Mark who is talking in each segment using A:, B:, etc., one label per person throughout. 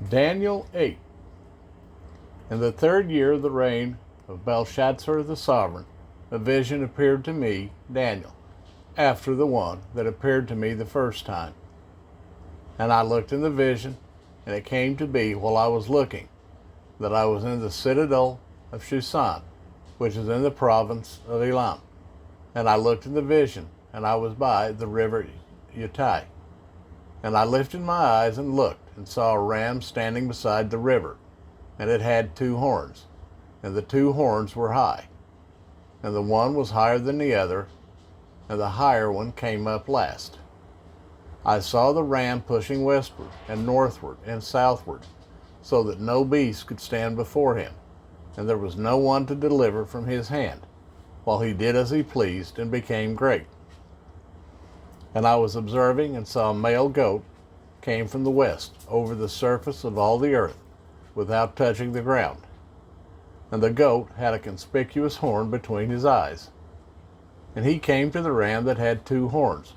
A: Daniel 8. In the 3rd year of the reign of Belshazzar the sovereign, a vision appeared to me, Daniel, after the one that appeared to me the first time. And I looked in the vision, and it came to be while I was looking, that I was in the citadel of Shushan, which is in the province of Elam. And I looked in the vision, and I was by the river Uttai. And I lifted my eyes and looked, and saw a ram standing beside the river, and it had 2 horns, and the 2 horns were high, and the one was higher than the other, and the higher one came up last. I saw the ram pushing westward and northward and southward, so that no beast could stand before him, and there was no one to deliver from his hand, while he did as he pleased and became great. And I was observing, and saw a male goat came from the west over the surface of all the earth, without touching the ground. And the goat had a conspicuous horn between his eyes. And he came to the ram that had 2 horns,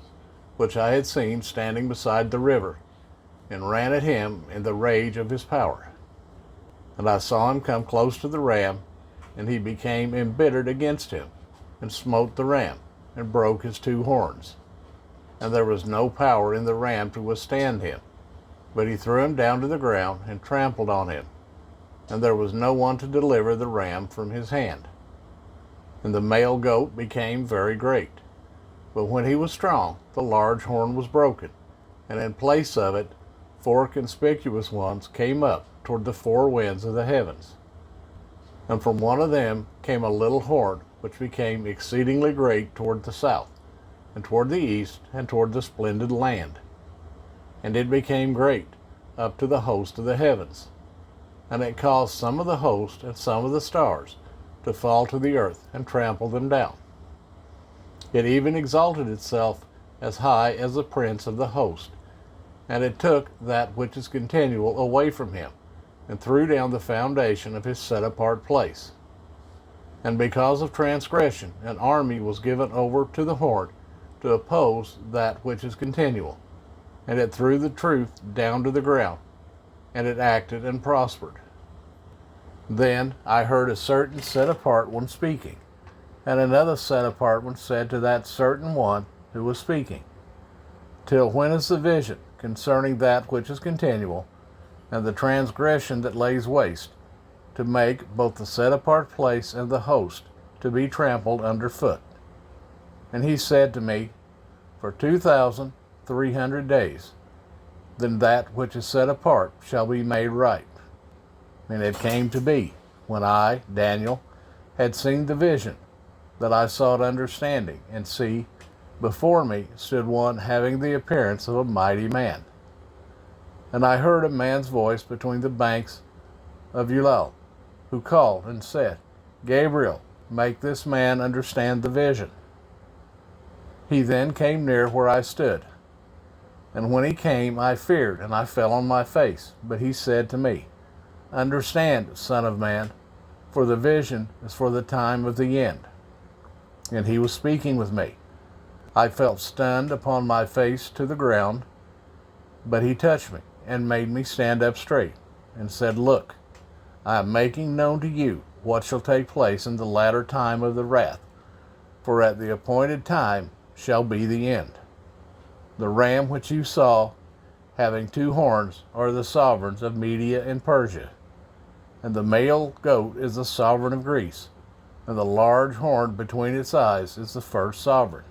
A: which I had seen standing beside the river, and ran at him in the rage of his power. And I saw him come close to the ram, and he became embittered against him, and smote the ram, and broke his 2 horns. And there was no power in the ram to withstand him, but he threw him down to the ground and trampled on him, and there was no one to deliver the ram from his hand. And the male goat became very great, but when he was strong, the large horn was broken, and in place of it 4 conspicuous ones came up toward the 4 winds of the heavens. And from one of them came a little horn, which became exceedingly great toward the south, and toward the east, and toward the splendid land. And it became great, up to the host of the heavens. And it caused some of the host and some of the stars to fall to the earth, and trample them down. It even exalted itself as high as the prince of the host, and it took that which is continual away from him, and threw down the foundation of his set-apart place. And because of transgression, an army was given over to the horn, to oppose that which is continual, and it threw the truth down to the ground, and it acted and prospered. Then I heard a certain set-apart one speaking, and another set-apart one said to that certain one who was speaking, Till when is the vision concerning that which is continual, and the transgression that lays waste, to make both the set-apart place and the host to be trampled under foot? And he said to me, For 2,300 days, then that which is set apart shall be made right. And it came to be, when I, Daniel, had seen the vision, that I sought understanding, and see, before me stood one having the appearance of a mighty man. And I heard a man's voice between the banks of Ulai, who called and said, Gabriel, make this man understand the vision. He then came near where I stood. And when he came, I feared, and I fell on my face. But he said to me, Understand, son of man, for the vision is for the time of the end. And he was speaking with me. I felt stunned upon my face to the ground, but he touched me, and made me stand up straight, and said, Look, I am making known to you what shall take place in the latter time of the wrath, for at the appointed time shall be the end. The ram which you saw, having 2 horns, are the sovereigns of Media and Persia, and the male goat is the sovereign of Greece, and the large horn between its eyes is the first sovereign.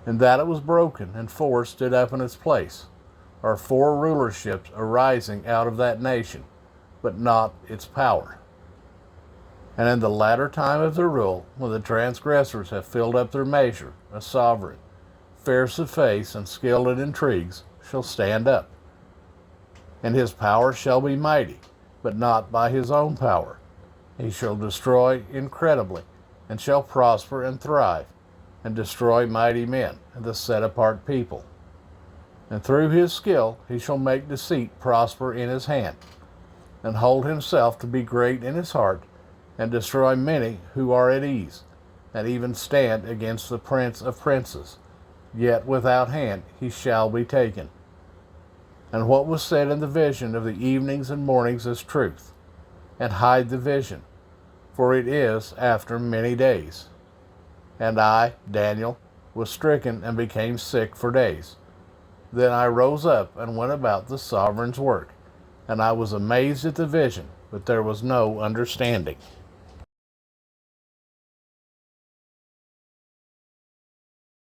A: And that it was broken, and 4 stood up in its place, are 4 rulerships arising out of that nation, but not its power. And in the latter time of their rule, when the transgressors have filled up their measure, a sovereign, fierce of face and skilled in intrigues, shall stand up. And his power shall be mighty, but not by his own power. He shall destroy incredibly, and shall prosper and thrive, and destroy mighty men and the set-apart people. And through his skill he shall make deceit prosper in his hand, and hold himself to be great in his heart, and destroy many who are at ease, and even stand against the prince of princes. Yet without hand he shall be taken. and what was said in the vision of the evenings and mornings is truth, and hide the vision, for it is after many days. And I, Daniel, was stricken and became sick for days. Then I rose up and went about the sovereign's work, and I was amazed at the vision, but there was no understanding.